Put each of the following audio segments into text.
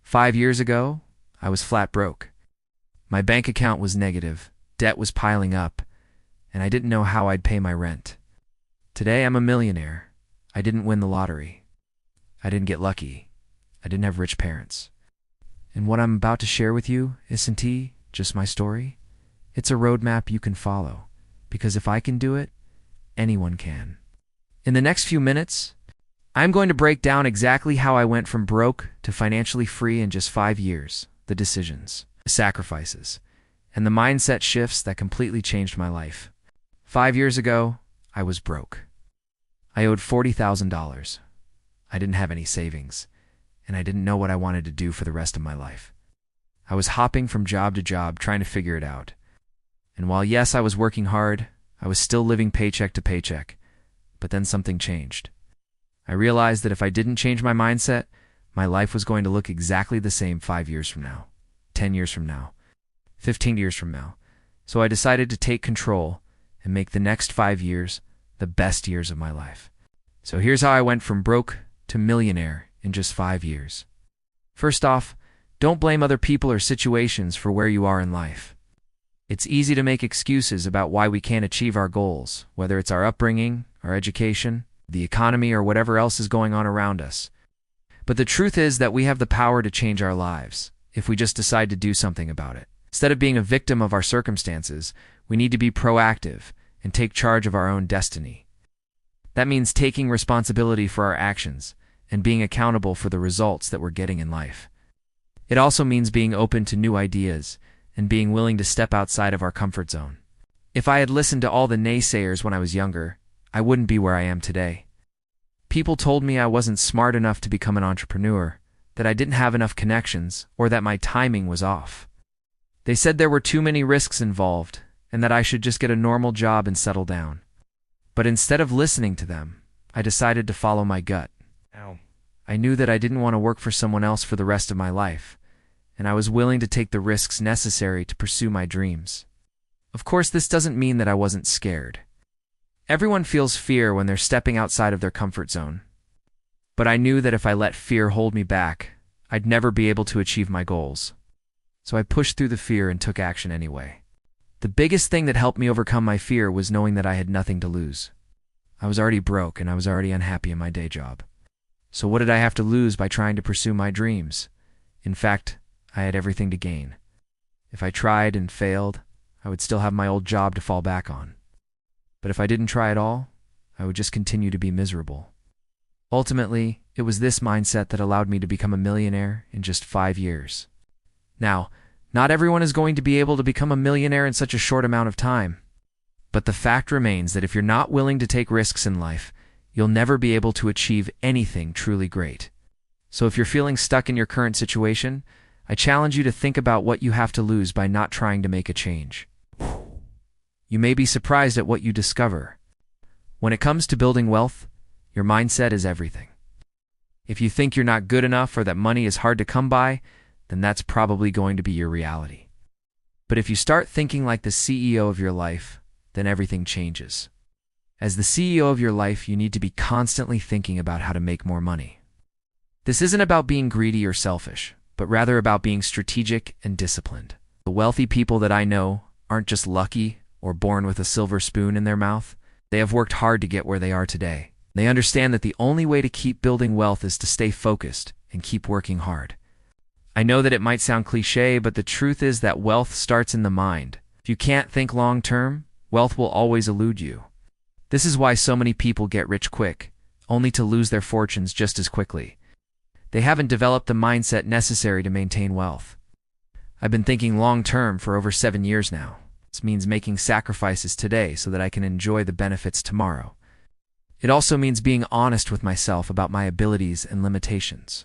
5 years ago, I was flat broke. My bank account was negative, debt was piling up, and I didn't know how I'd pay my rent. Today, I'm a millionaire. I didn't win the lottery. I didn't get lucky. I didn't have rich parents. And what I'm about to share with you isn't just my story. It's a roadmap you can follow, because if I can do it, anyone can. In the next few minutes, I'm going to break down exactly how I went from broke to financially free in just 5 years, the decisions, the sacrifices, and the mindset shifts that completely changed my life. 5 years ago, I was broke. I owed $40,000. I didn't have any savings, and I didn't know what I wanted to do for the rest of my life. I was hopping from job to job trying to figure it out. And while yes, I was working hard, I was still living paycheck to paycheck. But then something changed. I realized that if I didn't change my mindset, my life was going to look exactly the same 5 years from now, 10 years from now, 15 years from now. So I decided to take control and make the next 5 years the best years of my life. So here's how I went from broke to millionaire in just 5 years. First off, don't blame other people or situations for where you are in life. It's easy to make excuses about why we can't achieve our goals, whether it's our upbringing, our education, the economy, or whatever else is going on around us. But the truth is that we have the power to change our lives if we just decide to do something about it. Instead of being a victim of our circumstances, we need to be proactive and take charge of our own destiny. That means taking responsibility for our actions and being accountable for the results that we're getting in life. It also means being open to new ideas and being willing to step outside of our comfort zone. If I had listened to all the naysayers when I was younger, I wouldn't be where I am today. People told me I wasn't smart enough to become an entrepreneur, that I didn't have enough connections, or that my timing was off. They said there were too many risks involved, and that I should just get a normal job and settle down. But instead of listening to them, I decided to follow my gut. I knew that I didn't want to work for someone else for the rest of my life, and I was willing to take the risks necessary to pursue my dreams. Of course, this doesn't mean that I wasn't scared. Everyone feels fear when they're stepping outside of their comfort zone. But I knew that if I let fear hold me back, I'd never be able to achieve my goals. So I pushed through the fear and took action anyway. The biggest thing that helped me overcome my fear was knowing that I had nothing to lose. I was already broke and I was already unhappy in my day job. So what did I have to lose by trying to pursue my dreams? In fact, I had everything to gain. If I tried and failed, I would still have my old job to fall back on. But if I didn't try at all, I would just continue to be miserable. Ultimately, it was this mindset that allowed me to become a millionaire in just 5 years. Now, not everyone is going to be able to become a millionaire in such a short amount of time. But the fact remains that if you're not willing to take risks in life, you'll never be able to achieve anything truly great. So if you're feeling stuck in your current situation, I challenge you to think about what you have to lose by not trying to make a change. You may be surprised at what you discover. When it comes to building wealth, your mindset is everything. If you think you're not good enough or that money is hard to come by, then that's probably going to be your reality. But if you start thinking like the CEO of your life, then everything changes. As the CEO of your life, you need to be constantly thinking about how to make more money. This isn't about being greedy or selfish, but rather about being strategic and disciplined. The wealthy people that I know aren't just lucky or born with a silver spoon in their mouth. They have worked hard to get where they are today. They understand that the only way to keep building wealth is to stay focused and keep working hard. I know that it might sound cliche, but the truth is that wealth starts in the mind. If you can't think long term, wealth will always elude you. This is why so many people get rich quick, only to lose their fortunes just as quickly. They haven't developed the mindset necessary to maintain wealth. I've been thinking long term for over 7 years now. This means making sacrifices today so that I can enjoy the benefits tomorrow. It also means being honest with myself about my abilities and limitations.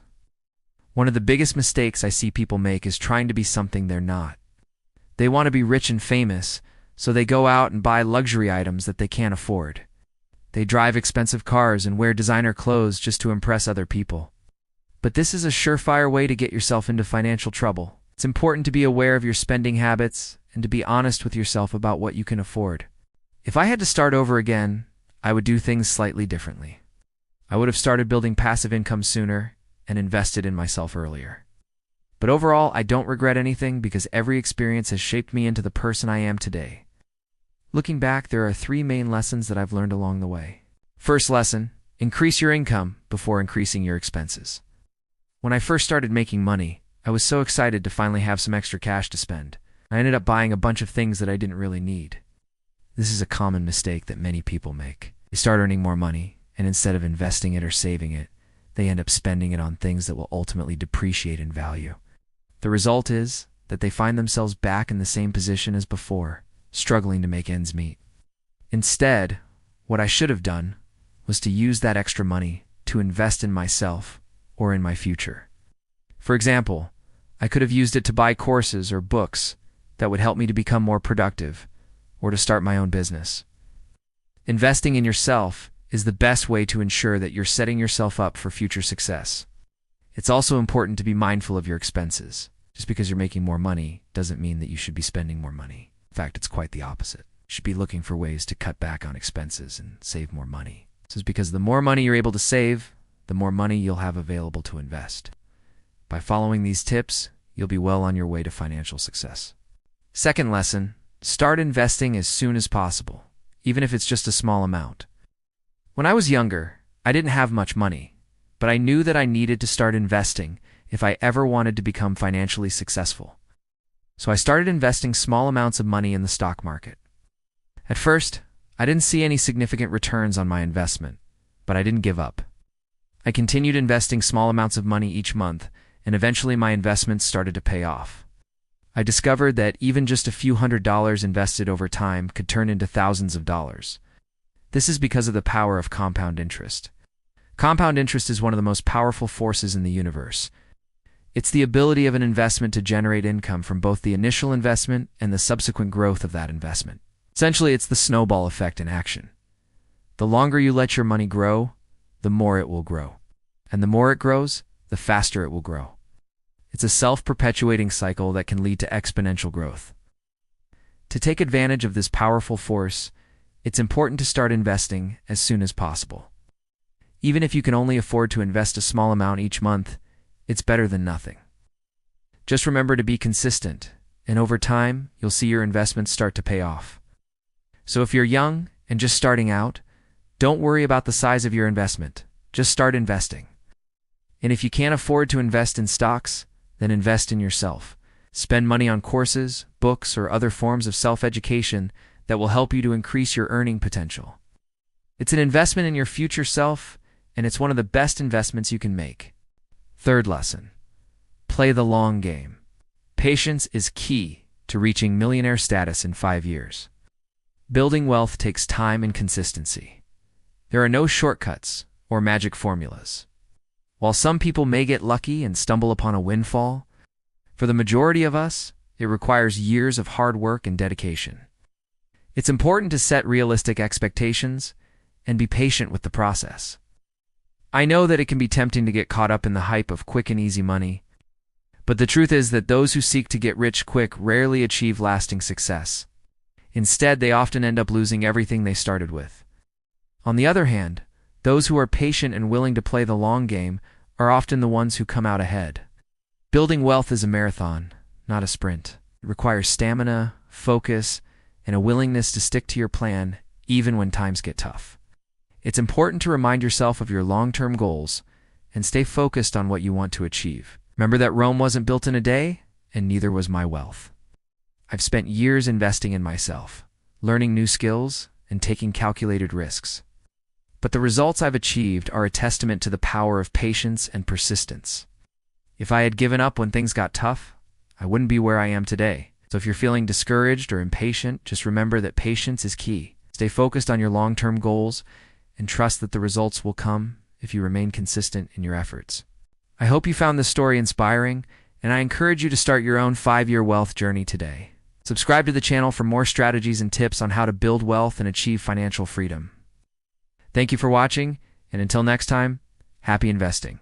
One of the biggest mistakes I see people make is trying to be something they're not. They want to be rich and famous, so they go out and buy luxury items that they can't afford. They drive expensive cars and wear designer clothes just to impress other people. But this is a surefire way to get yourself into financial trouble. It's important to be aware of your spending habits and to be honest with yourself about what you can afford. If I had to start over again, I would do things slightly differently. I would have started building passive income sooner and invested in myself earlier. But overall, I don't regret anything because every experience has shaped me into the person I am today. Looking back, there are 3 main lessons that I've learned along the way. First lesson, increase your income before increasing your expenses. When I first started making money, I was so excited to finally have some extra cash to spend. I ended up buying a bunch of things that I didn't really need. This is a common mistake that many people make. They start earning more money, and instead of investing it or saving it, they end up spending it on things that will ultimately depreciate in value. The result is that they find themselves back in the same position as before, struggling to make ends meet. Instead, what I should have done was to use that extra money to invest in myself or in my future. For example, I could have used it to buy courses or books that would help me to become more productive or to start my own business. Investing in yourself is the best way to ensure that you're setting yourself up for future success. It's also important to be mindful of your expenses. Just because you're making more money doesn't mean that you should be spending more money. In fact, it's quite the opposite. You should be looking for ways to cut back on expenses and save more money. This is because the more money you're able to save, the more money you'll have available to invest. By following these tips, you'll be well on your way to financial success. Second lesson, start investing as soon as possible, even if it's just a small amount. When I was younger, I didn't have much money, but I knew that I needed to start investing if I ever wanted to become financially successful. So I started investing small amounts of money in the stock market. At first, I didn't see any significant returns on my investment, but I didn't give up. I continued investing small amounts of money each month, and eventually my investments started to pay off. I discovered that even just a few $100s invested over time could turn into thousands of dollars. This is because of the power of compound interest. Compound interest is one of the most powerful forces in the universe. It's the ability of an investment to generate income from both the initial investment and the subsequent growth of that investment. Essentially, it's the snowball effect in action. The longer you let your money grow, the more it will grow. And the more it grows, the faster it will grow. It's a self-perpetuating cycle that can lead to exponential growth. To take advantage of this powerful force, it's important to start investing as soon as possible. Even if you can only afford to invest a small amount each month, it's better than nothing. Just remember to be consistent, and over time, you'll see your investments start to pay off. So if you're young and just starting out, don't worry about the size of your investment. Just start investing. And if you can't afford to invest in stocks, then invest in yourself. Spend money on courses, books, or other forms of self-education that will help you to increase your earning potential. It's an investment in your future self, and it's one of the best investments you can make. Third lesson, play the long game. Patience is key to reaching millionaire status in 5 years. Building wealth takes time and consistency. There are no shortcuts or magic formulas. While some people may get lucky and stumble upon a windfall, for the majority of us, it requires years of hard work and dedication. It's important to set realistic expectations and be patient with the process. I know that it can be tempting to get caught up in the hype of quick and easy money, but the truth is that those who seek to get rich quick rarely achieve lasting success. Instead, they often end up losing everything they started with. On the other hand, those who are patient and willing to play the long game are often the ones who come out ahead. Building wealth is a marathon, not a sprint. It requires stamina, focus, and a willingness to stick to your plan even when times get tough. It's important to remind yourself of your long-term goals and stay focused on what you want to achieve. Remember that Rome wasn't built in a day, and neither was my wealth. I've spent years investing in myself, learning new skills, and taking calculated risks. But the results I've achieved are a testament to the power of patience and persistence. If I had given up when things got tough, I wouldn't be where I am today. So if you're feeling discouraged or impatient, just remember that patience is key. Stay focused on your long-term goals and trust that the results will come if you remain consistent in your efforts. I hope you found this story inspiring, and I encourage you to start your own 5-year wealth journey today. Subscribe to the channel for more strategies and tips on how to build wealth and achieve financial freedom. Thank you for watching, and until next time, happy investing.